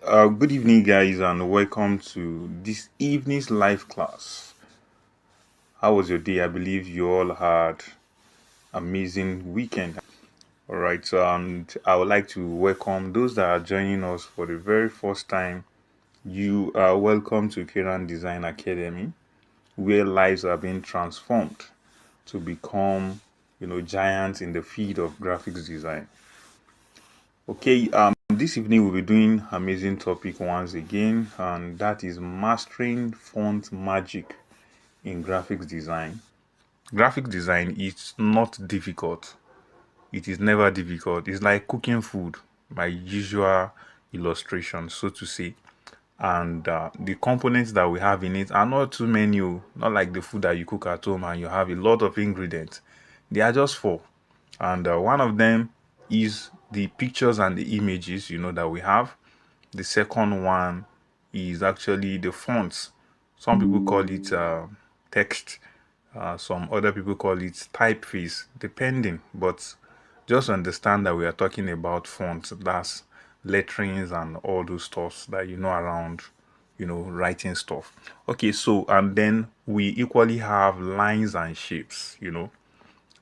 Good evening, guys, and welcome to this evening's live class. How was your day? I believe you all had amazing weekend. All right, so I would like to welcome those that are joining us for the very first time. You are welcome to Kiran Design Academy, where lives are being transformed to become, giants in the field of graphics design. Okay, this evening we'll be doing amazing topic once again, and that is mastering font magic in graphics design. Graphic design is not difficult. It is never difficult. It's like cooking food by usual illustration, so to say. And the components that we have in it are not too many, not like the food that you cook at home and you have a lot of ingredients. They are just four, and one of them is the pictures and the images that we have. The second one is actually the fonts. Some people call it text, some other people call it typeface, depending. But just understand that we are talking about fonts. That's letterings and all those stuffs that around, writing stuff. Okay, so and then we equally have lines and shapes.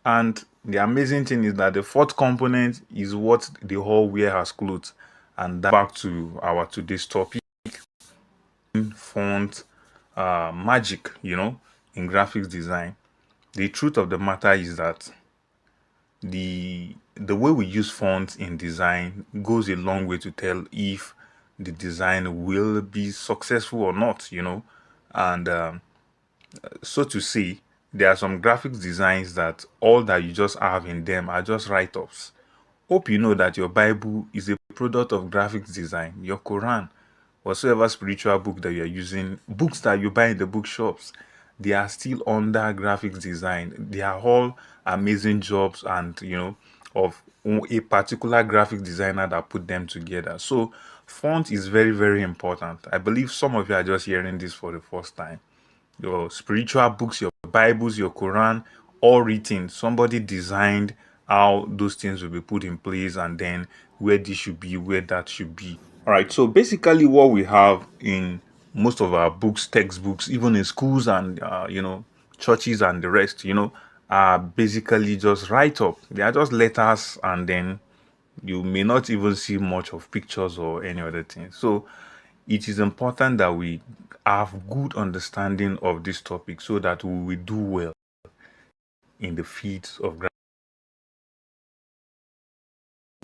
And the amazing thing is that the fourth component is what the whole wear as clothes. And that back to our today's topic, font magic, in graphics design. The truth of the matter is that the way we use fonts in design goes a long way to tell if the design will be successful or not. And so to say, there are some graphics designs that all that you just have in them are just write-offs. Hope you know that your Bible is a product of graphics design. Your Quran, whatsoever spiritual book that you're using, books that you buy in the bookshops, they are still under graphics design. They are all amazing jobs and of a particular graphic designer that put them together. So font is very, very important. I believe some of you are just hearing this for the first time. Your spiritual books, your Bibles, your Quran, all written. Somebody designed how those things will be put in place and then where this should be, where that should be. All right. So basically, what we have in most of our books, textbooks, even in schools and churches and the rest, are basically just write up. They are just letters, and then you may not even see much of pictures or any other thing. So it is important that we have good understanding of this topic so that we will do well in the fields of graphic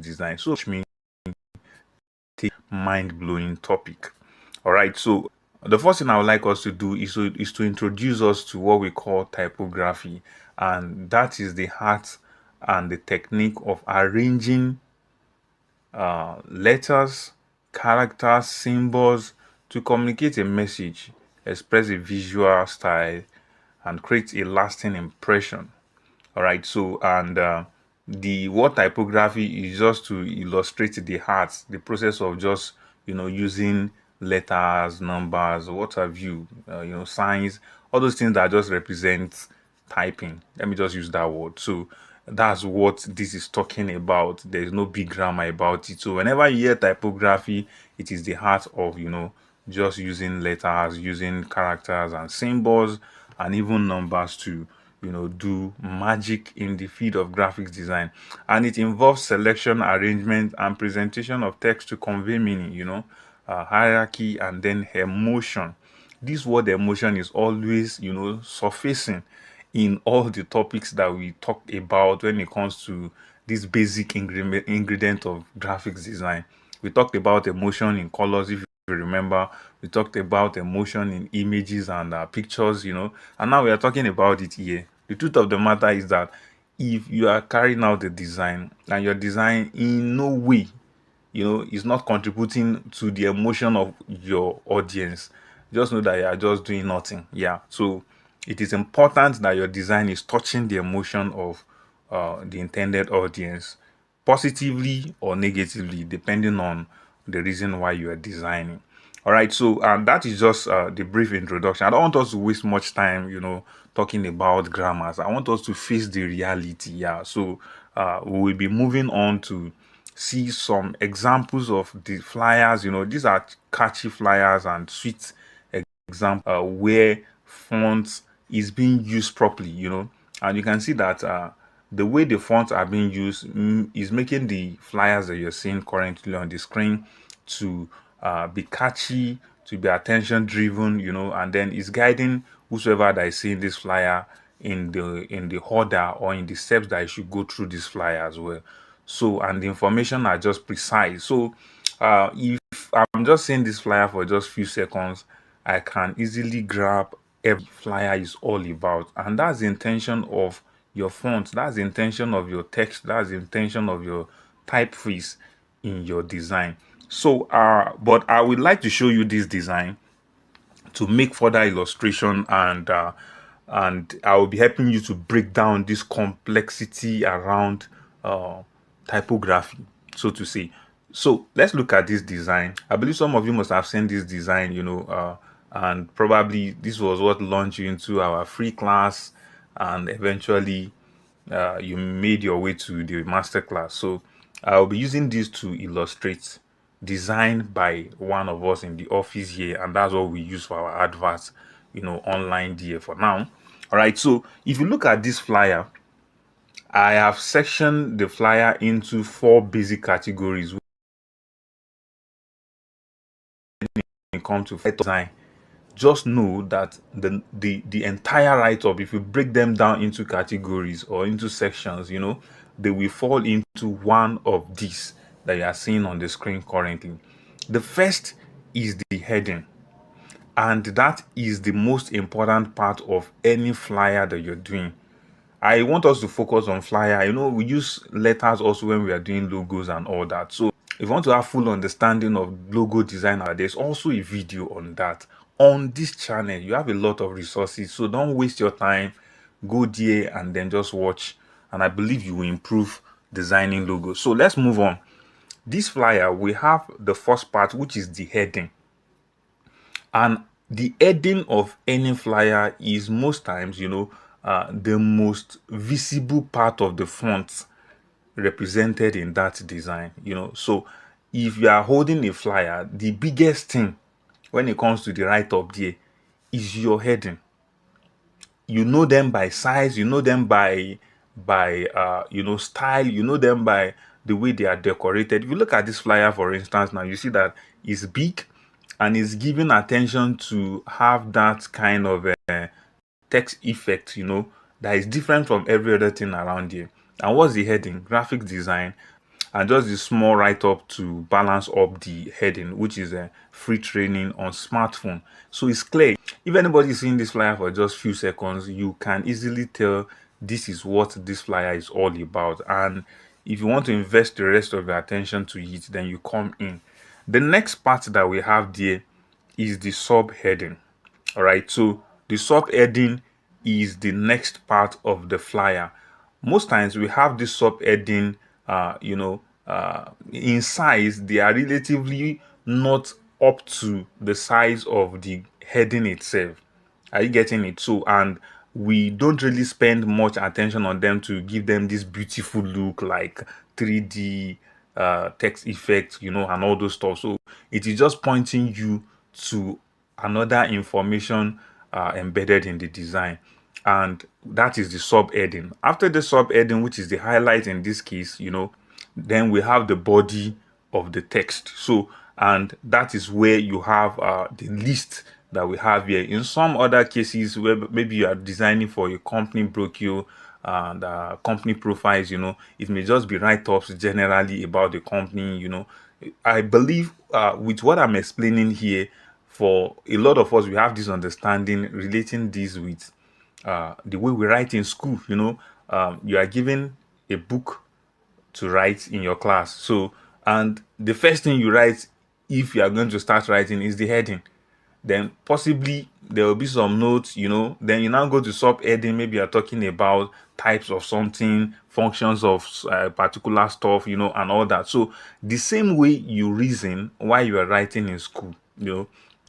design. So which means take mind-blowing topic. All right. So the first thing I would like us to do is to introduce us to what we call typography, and that is the art and the technique of arranging letters, characters, symbols to communicate a message, express a visual style, and create a lasting impression. All right. So and the word typography is just to illustrate the art, the process of just using letters, numbers, what have you, signs, all those things that just represent typing. Let me just use that word. So that's what this is talking about. There's no big grammar about it. So whenever you hear typography, it is the art of just using letters, using characters and symbols, and even numbers to do magic in the field of graphics design. And it involves selection, arrangement, and presentation of text to convey meaning, hierarchy, and then emotion. This word emotion is always surfacing in all the topics that we talk about when it comes to this basic ingredient of graphics design. We talked about emotion in colors, if you remember. We talked about emotion in images and pictures, and now we are talking about it here. The truth of the matter is that if you are carrying out the design and your design in no way is not contributing to the emotion of your audience, just know that you are just doing nothing. Yeah. So it is important that your design is touching the emotion of the intended audience, positively or negatively, depending on the reason why you are designing. All right. So that is just the brief introduction. I don't want us to waste much time talking about grammars. I want us to face the reality. Yeah. So we will be moving on to see some examples of the flyers. These are catchy flyers and sweet example where fonts is being used properly, and you can see that the way the fonts are being used is making the flyers that you're seeing currently on the screen to be catchy, to be attention driven, and then it's guiding whosoever that is seeing this flyer in the order or in the steps that you should go through this flyer as well. So, and the information are just precise. So if I'm just seeing this flyer for just few seconds, I can easily grab every flyer is all about. And that's the intention of your font, that's the intention of your text, that's the intention of your typeface in your design. So but I would like to show you this design to make further illustration, and I will be helping you to break down this complexity around typography, so to say. So let's look at this design. I believe some of you must have seen this design, and probably this was what launched you into our free class, and eventually you made your way to the master class. So I'll be using this to illustrate designed by one of us in the office here, and that's what we use for our adverts, online there for now. All right, so if you look at this flyer, I have sectioned the flyer into 4 basic categories when it comes to design. Just know that the entire write-up, if you break them down into categories or into sections, they will fall into one of these that you are seeing on the screen currently. The first is the heading, and that is the most important part of any flyer that you're doing. I want us to focus on flyer. We use letters also when we are doing logos and all that. So if you want to have full understanding of logo design, there's also a video on that on this channel. You have a lot of resources, so don't waste your time. Go there and then just watch, and I believe you will improve designing logos. So let's move on. This flyer, we have the first part, which is the heading. And the heading of any flyer is most times, the most visible part of the font represented in that design. So if you are holding a flyer, the biggest thing when it comes to the write-up there is your heading. You know them by size, you know them by style, you know them by the way they are decorated. If you look at this flyer, for instance, now you see that it's big and it's giving attention to have that kind of text effect, that is different from every other thing around here. And what's the heading? Graphic design, and just the small write-up to balance up the heading, which is a free training on smartphone. So it's clear. If anybody is seeing this flyer for just few seconds, you can easily tell this is what this flyer is all about. And if you want to invest the rest of your attention to it, then you come in. The next part that we have there is the subheading. All right, so the subheading is the next part of the flyer. Most times we have this subheading, in size, they are relatively not up to the size of the heading itself. Are you getting it? So, and we don't really spend much attention on them to give them this beautiful look like 3D text effect, and all those stuff. So it is just pointing you to another information embedded in the design, and that is the subheading. After the subheading, which is the highlight in this case, then we have the body of the text. So, and that is where you have the list that we have here. In some other cases where maybe you are designing for a company brochure and company profiles, it may just be write-ups generally about the company. I believe with what I'm explaining here, for a lot of us, we have this understanding relating this with the way we write in school. You are given a book to write in your class. So, and the first thing you write, if you are going to start writing, is the heading. Then possibly there will be some notes, then you now go to subheading. Maybe you're talking about types of something, functions of particular stuff, and all that. So the same way you reason while you are writing in school,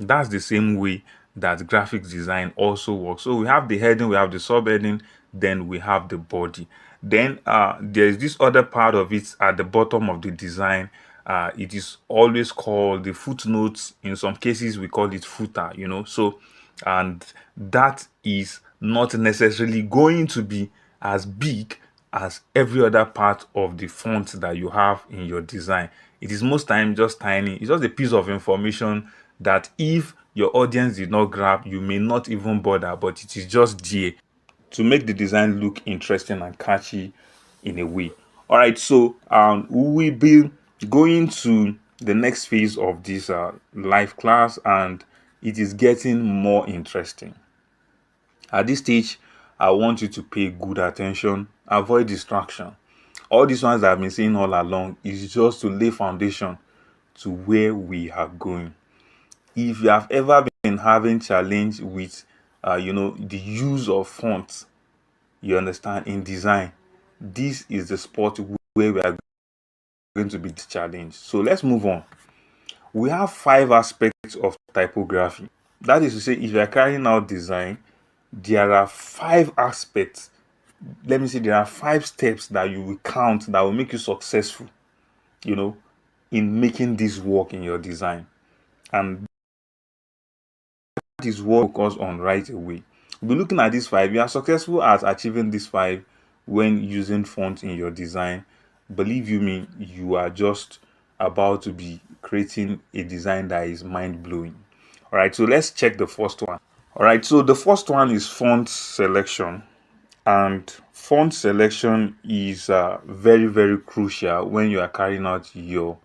that's the same way that graphic design also works. So we have the heading, we have the subheading, then we have the body. Then there's this other part of it at the bottom of the design. It is always called the footnotes. In some cases, we call it footer, So, and that is not necessarily going to be as big as every other part of the font that you have in your design. It is most time just tiny. It's just a piece of information that if your audience did not grab, you may not even bother, but it is just there to make the design look interesting and catchy in a way. All right, so we will be going to the next phase of this live class, and it is getting more interesting. At this stage, I want you to pay good attention, avoid distraction. All these ones that I've been saying all along is just to lay foundation to where we are going. If you have ever been having challenge with the use of fonts, you understand, in design, this is the spot where we are going to be challenged. So let's move on. We have 5 aspects of typography. That is to say, if you are carrying out design, there are 5 aspects. Let me say there are 5 steps that you will count that will make you successful, in making this work in your design. And that is what we focus on right away. We'll be looking at these 5. You are successful at achieving these 5 when using font in your design. Believe you me, you are just about to be creating a design that is mind-blowing. All right, so let's check the first one. All right, so the first one is font selection. And font selection is very, very crucial when you are carrying out your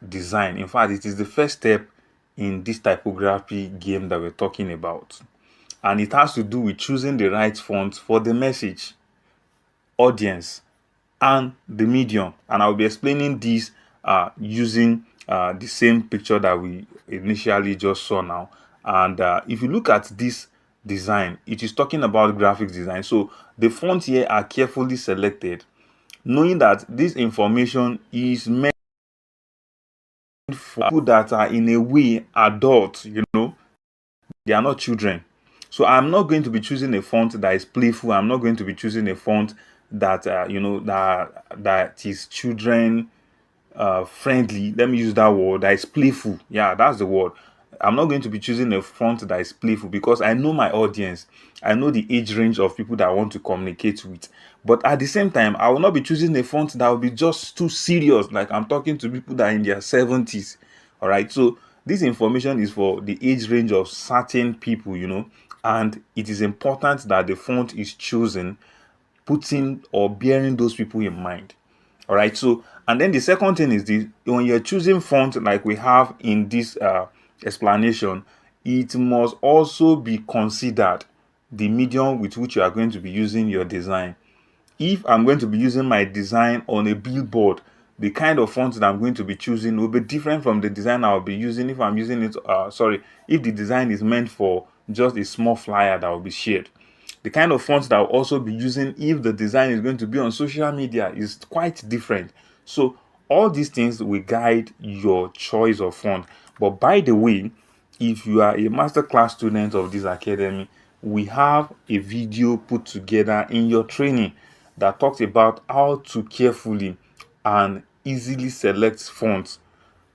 design. In fact, it is the first step in this typography game that we're talking about. And it has to do with choosing the right font for the message, audience, and the medium. And I'll be explaining this using the same picture that we initially just saw now. And if you look at this design, it is talking about graphic design. So the fonts here are carefully selected, knowing that this information is meant for people that are in a way adults, they are not children. So I'm not going to be choosing a font that is playful. I'm not going to be choosing a font that that is children friendly. Let me use that word. That is playful. Yeah, that's the word. I'm not going to be choosing a font that is playful because I know my audience. I know the age range of people that I want to communicate with. But at the same time, I will not be choosing a font that will be just too serious. Like I'm talking to people that are in their 70s. All right. So this information is for the age range of certain people, and it is important that the font is chosen putting or bearing those people in mind. All right. So, and then the second thing is this: when you're choosing font like we have in this explanation, it must also be considered the medium with which you are going to be using your design. If I'm going to be using my design on a billboard, the kind of font that I'm going to be choosing will be different from the design I'll be using if I'm using it, if the design is meant for just a small flyer that will be shared. The kind of font that I'll also be using if the design is going to be on social media is quite different. So all these things will guide your choice of font. But by the way, if you are a masterclass student of this academy, we have a video put together in your training that talks about how to carefully and easily select fonts,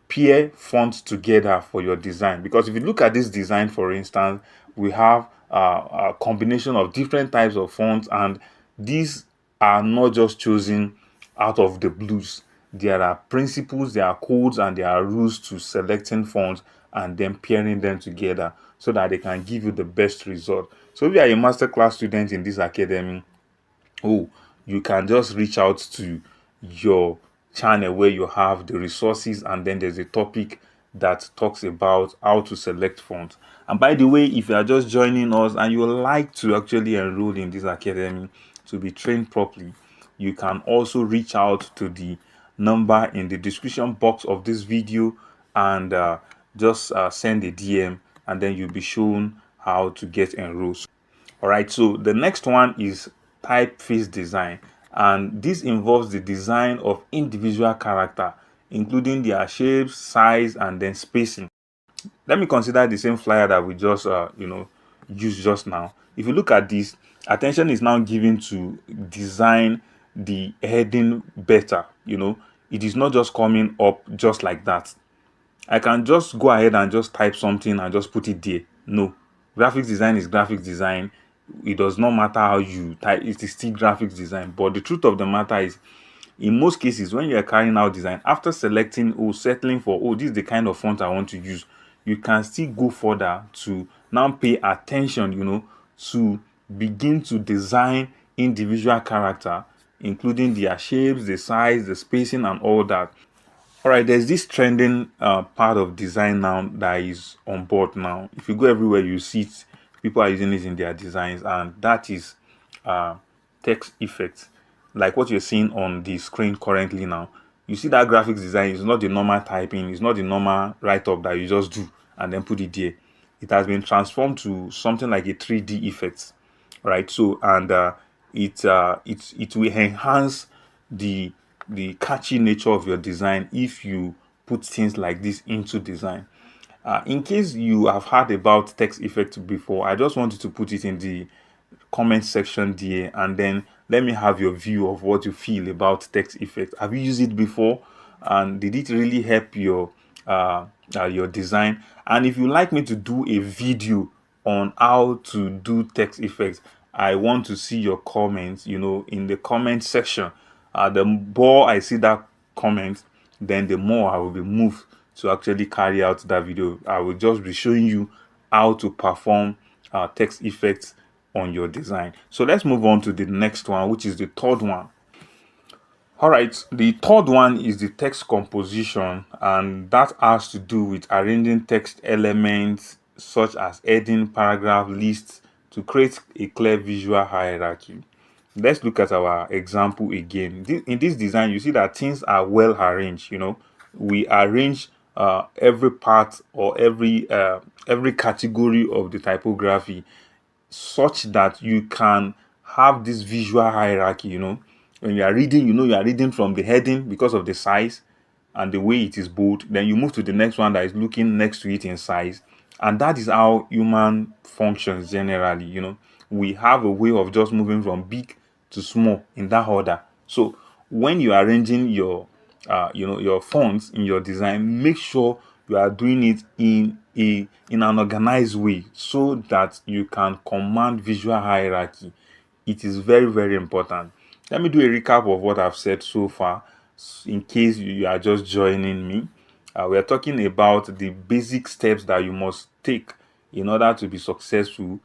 pair fonts together for your design. Because if you look at this design, for instance, we have a combination of different types of fonts, and these are not just chosen out of the blues. There are principles, there are codes, and there are rules to selecting fonts and then pairing them together so that they can give you the best result. So if you are a masterclass student in this academy, you can just reach out to your channel where you have the resources, and then there's a topic that talks about how to select fonts. And by the way, if you are just joining us and you would like to actually enroll in this academy to be trained properly, you can also reach out to the number in the description box of this video and just send a DM, and then you'll be shown how to get enrolled. All right, so the next one is typeface design, and this involves the design of individual character, including their shapes, size, and then spacing. Let me consider the same flyer that we just used just now. If you look at this, Attention is now given to design the heading better. It is not just coming up just like that. I can just go ahead and just type something and just put it there. No, graphics design is graphics design. It does not matter how you type, it is still graphics design. But the truth of the matter is, in most cases, when you are carrying out design, after selecting or settling for, this is the kind of font I want to use, you can still go further to now pay attention, to begin to design individual character, including their shapes, the size, the spacing, and all that. All right, there's this trending part of design now that is on board now. If you go everywhere, you see it. People are using it in their designs, and that is uh, text effects, like what you're seeing on the screen currently now. You see that graphics design is not the normal typing, it's not the normal write-up that you just do and then put it there. It has been transformed to something like a 3D effect, right? So, and it will enhance the catchy nature of your design if you put things like this into design. In case you have heard about text effect before, I just wanted to put it in the comment section there, and then let me have your view of what you feel about text effect. Have you used it before, and did it really help your design? And if you like me to do a video on how to do text effects, I want to see your comments, in the comment section. The more I see that comment, then the more I will be moved to actually carry out that video. I will just be showing you how to perform text effects on your design. So let's move on to the next one, which is the third one. All right, the third one is the text composition, and that has to do with arranging text elements such as heading, paragraph, lists to create a clear visual hierarchy. Let's look at our example again. In this design, you see that things are well arranged. We arrange every part or every category of the typography such that you can have this visual hierarchy. When you are reading, you are reading from the heading because of the size and the way it is bold. Then you move to the next one that is looking next to it in size. And that is how human functions generally. We have a way of just moving from big to small in that order. So when you are arranging your fonts in your design, make sure you are doing it in an organized way so that you can command visual hierarchy. It is very, very important. Let me do a recap of what I've said so far in case you are just joining me. We are talking about the basic steps that you must take in order to be successful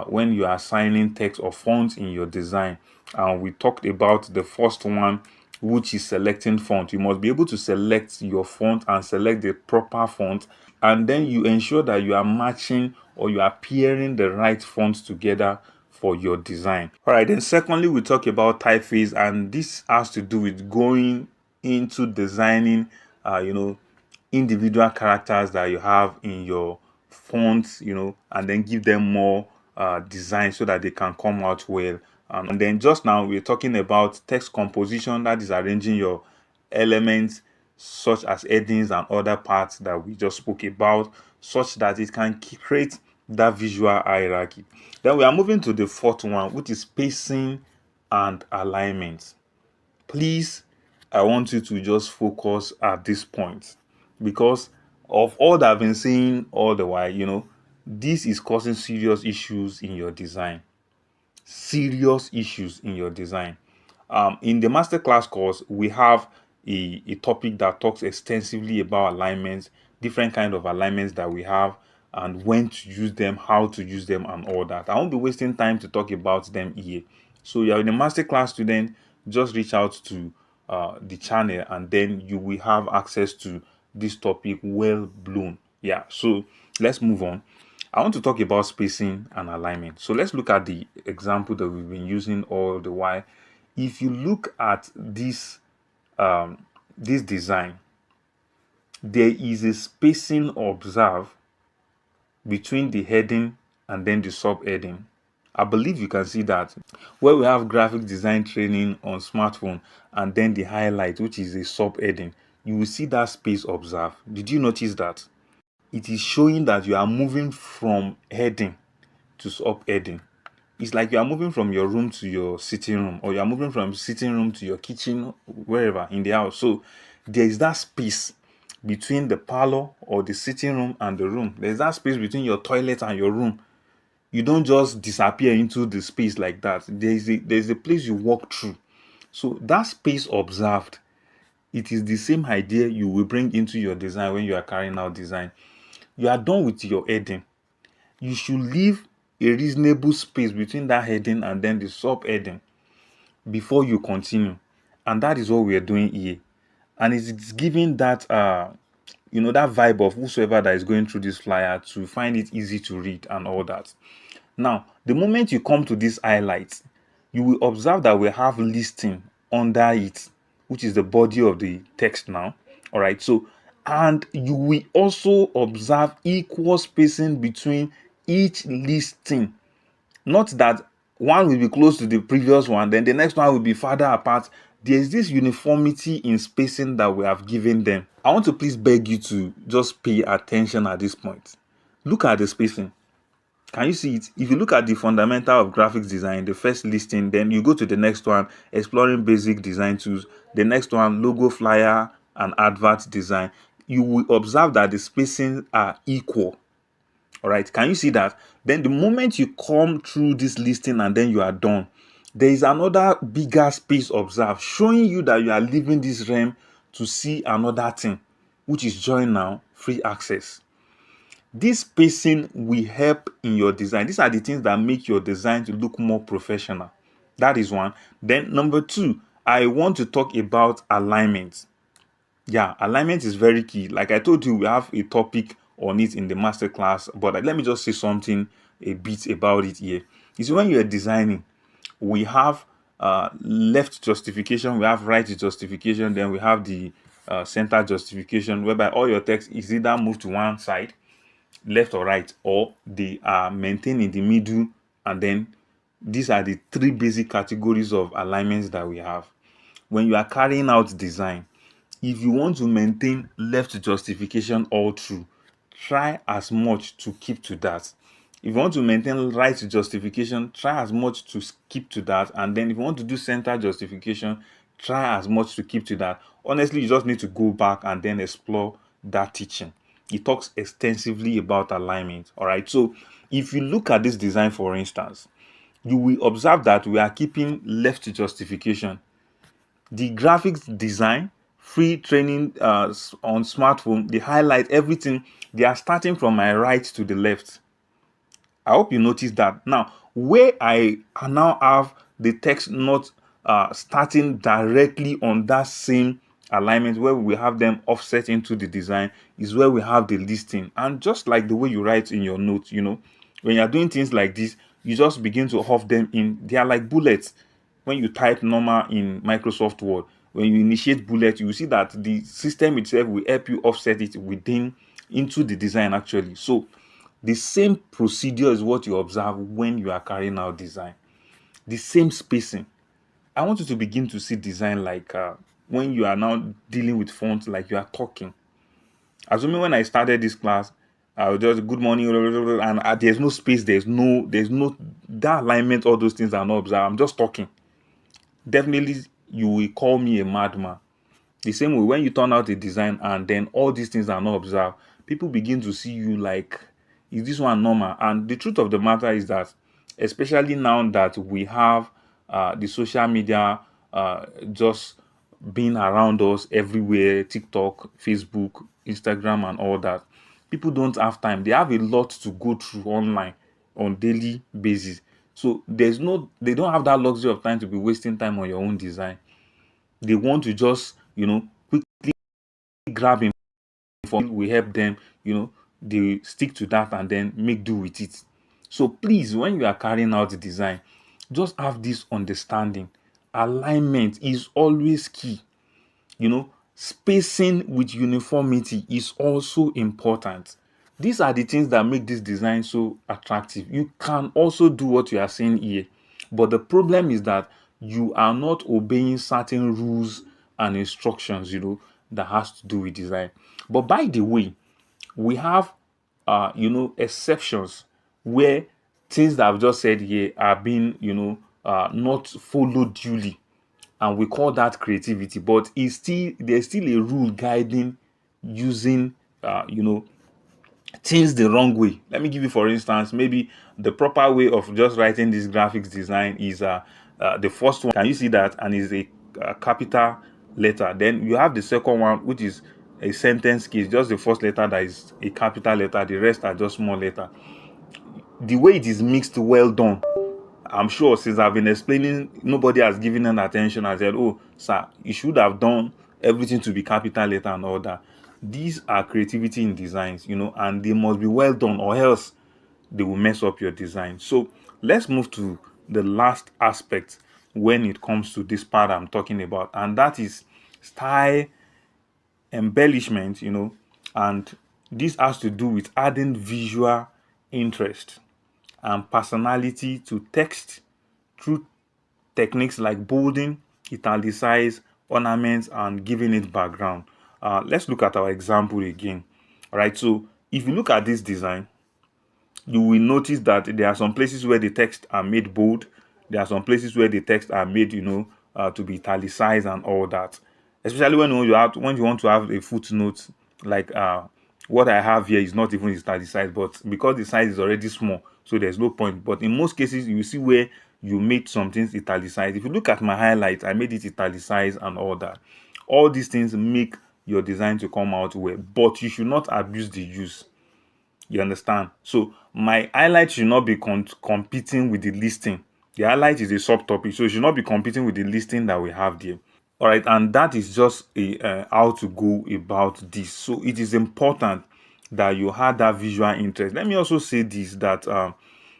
when you are assigning text or fonts in your design. And we talked about the first one, which is selecting font. You must be able to select your font and select the proper font, and then you ensure that you are matching or you are pairing the right fonts together for your design. All right, then secondly, we talk about typeface, and this has to do with going into designing individual characters that you have in your fonts, and then give them more design so that they can come out well. And then just now we're talking about text composition, that is arranging your elements such as headings and other parts that we just spoke about, such that it can create that visual hierarchy. Then we are moving to the fourth one, which is spacing and alignment. Please, I want you to just focus at this point, because of all that I've been saying all the while, this is causing serious issues in your design. Serious issues in your design. In the masterclass course, we have a topic that talks extensively about alignments, different kind of alignments that we have, and when to use them, how to use them, and all that. I won't be wasting time to talk about them here. So you're in a masterclass student, just reach out to the channel, and then you will have access to this topic well blown. Yeah, so let's move on. I want to talk about spacing and alignment. So let's look at the example that we've been using all the while. If you look at this this design, there is a spacing observed between the heading and then the subheading. I believe you can see that where we have graphic design training on smartphone and then the highlight, which is a subheading, you will see that space observed. Did you notice that? It is showing that you are moving from heading to subheading. It's like you are moving from your room to your sitting room, or you are moving from sitting room to your kitchen, wherever in the house. So there is that space between the parlor or the sitting room and the room. There's that space between your toilet and your room. You don't just disappear into the space like that. There's a place you walk through. So that space observed, it is the same idea you will bring into your design when you are carrying out design. You are done with your heading. You should leave a reasonable space between that heading and then the subheading before you continue. And that is what we are doing here. And it's giving that that vibe of whosoever that is going through this flyer to find it easy to read and all that. Now, the moment you come to this highlight, you will observe that we have listing under it, which is the body of the text now. All right. So, and you will also observe equal spacing between each listing. Not that one will be close to the previous one, then the next one will be farther apart. There's this uniformity in spacing that we have given them. I want to please beg you to just pay attention at this point. Look at the spacing. Can you see it? If you look at the fundamental of graphics design, the first listing, then you go to the next one, exploring basic design tools, the next one, logo, flyer, and advert design. You will observe that the spacing are equal. All right, can you see that? Then the moment you come through this listing and then you are done, there is another bigger space observed, showing you that you are leaving this realm to see another thing, which is join now, free access. This spacing will help in your design. These are the things that make your design to look more professional. That is one. Then number two, I want to talk about alignment. Yeah, alignment is very key. Like I told you, we have a topic on it in the masterclass, but let me just say something a bit about it here. You see, when you are designing, we have left justification, we have right justification, then we have the center justification, whereby all your text is either moved to one side, left or right, or they are maintained in the middle. And then these are the three basic categories of alignments that we have. When you are carrying out design, if you want to maintain left justification all through, try as much to keep to that. If you want to maintain right justification, try as much to keep to that. And then if you want to do center justification, try as much to keep to that. Honestly, you just need to go back and then explore that teaching. It talks extensively about alignment. All right. So if you look at this design, for instance, you will observe that we are keeping left justification. The graphics design, free training on smartphone, they highlight everything. They are starting from my right to the left. I hope you notice that. Now, where I now have the text not starting directly on that same alignment, where we have them offset into the design, is where we have the listing. And just like the way you write in your notes, when you're doing things like this, you just begin to huff them in. They are like bullets. When you type normal in Microsoft Word, when you initiate bullet, you will see that the system itself will help you offset it within into the design actually. So the same procedure is what you observe when you are carrying out design. The same spacing. I want you to begin to see design like when you are now dealing with fonts, like you are talking. Assuming when I started this class, I was just good morning, and there's no space, there's no that alignment, all those things are not observed. I'm just talking. Definitely, you will call me a madman. The same way when you turn out a design and then all these things are not observed, people begin to see you like, is this one normal? And the truth of the matter is that, especially now that we have the social media just being around us everywhere, TikTok, Facebook, Instagram, and all that, people don't have time. They have a lot to go through online on daily basis. So they don't have that luxury of time to be wasting time on your own design. They want to just, quickly grab information. We help them, they stick to that and then make do with it. So please, when you are carrying out the design, just have this understanding. Alignment is always key. Spacing with uniformity is also important. These are the things that make this design so attractive. You can also do what you are saying here, but the problem is that you are not obeying certain rules and instructions, that has to do with design. But by the way, we have exceptions where things that I've just said here are being, not followed duly, and we call that creativity. But there's still a rule guiding using, things the wrong way. Let me give you, for instance, maybe the proper way of just writing this graphics design is the first one. Can you see that? And is a capital letter. Then you have the second one, which is a sentence key. It's just the first letter that is a capital letter. The rest are just small letter. The way it is mixed, well done. I'm sure since I've been explaining, nobody has given an attention and said, "Oh, sir, you should have done everything to be capital letter and all that." These are creativity in designs, and they must be well done, or else they will mess up your design. So let's move to the last aspect when it comes to this part I'm talking about, and that is style embellishment, and this has to do with adding visual interest and personality to text through techniques like bolding, italicize, ornaments, and giving it background. Let's look at our example again. All right, so if you look at this design, you will notice that there are some places where the text are made bold. There are some places where the text are made, to be italicized and all that. Especially when you want to have a footnote, like what I have here is not even italicized, but because the size is already small, so there's no point. But in most cases, you see where you made some things italicized. If you look at my highlight, I made it italicized and all that. All these things make your design to come out well, but you should not abuse the use. You understand? So my highlight should not be competing with the listing. The highlight is a subtopic, so it should not be competing with the listing that we have there. All right, and that is just a how to go about this. So it is important that you have that visual interest. Let me also say this, that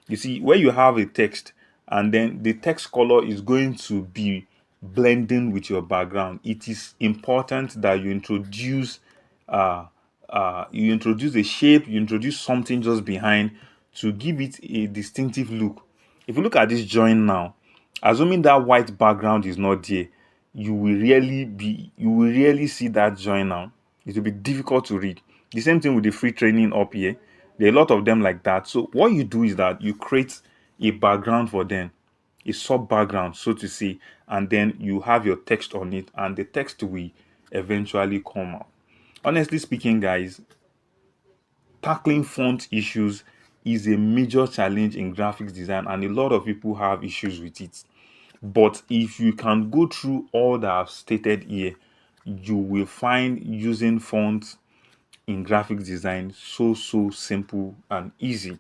you see, where you have a text and then the text color is going to be blending with your background, it is important that uh, you introduce a shape, you introduce something just behind to give it a distinctive look. If you look at this join now, assuming that white background is not there, you will really see that join now. It will be difficult to read. The same thing with the free training up here. There are a lot of them like that. So what you do is that you create a background for them, a sub background, so to say, and then you have your text on it, and the text will eventually come out. Honestly speaking, guys, tackling font issues is a major challenge in graphics design, and a lot of people have issues with it. But if you can go through all that I've stated here, you will find using fonts in graphics design so simple and easy.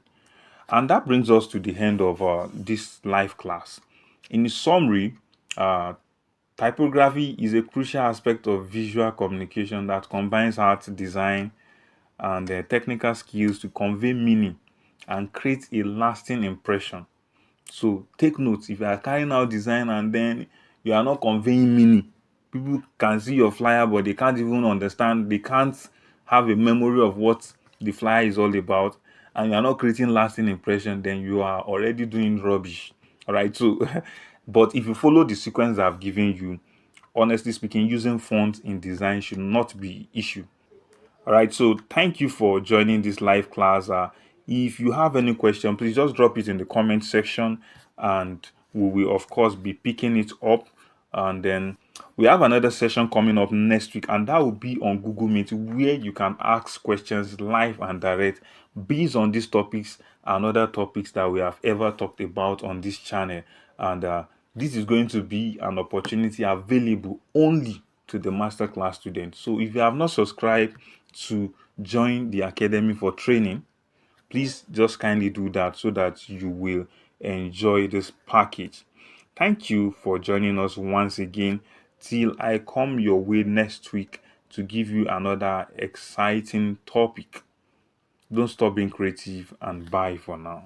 And that brings us to the end of this live class. In summary, uh, typography is a crucial aspect of visual communication that combines art, design, and technical skills to convey meaning and create a lasting impression. So take note, if you are carrying out design and then you are not conveying meaning, people can see your flyer but they can't even understand, they can't have a memory of what the flyer is all about, and you are not creating lasting impression, then you are already doing rubbish. All right, so but if you follow the sequence I've given you, honestly speaking, using fonts in design should not be issue. All right, so thank you for joining this live class. If you have any question, please just drop it in the comment section, and we will of course be picking it up. And then we have another session coming up next week, and that will be on Google Meet, where you can ask questions live and direct based on these topics and other topics that we have ever talked about on this channel. And this is going to be an opportunity available only to the masterclass students. So if you have not subscribed to join the academy for training, please just kindly do that so that you will enjoy this package. Thank you for joining us once again. Till I come your way next week to give you another exciting topic. Don't stop being creative, and bye for now.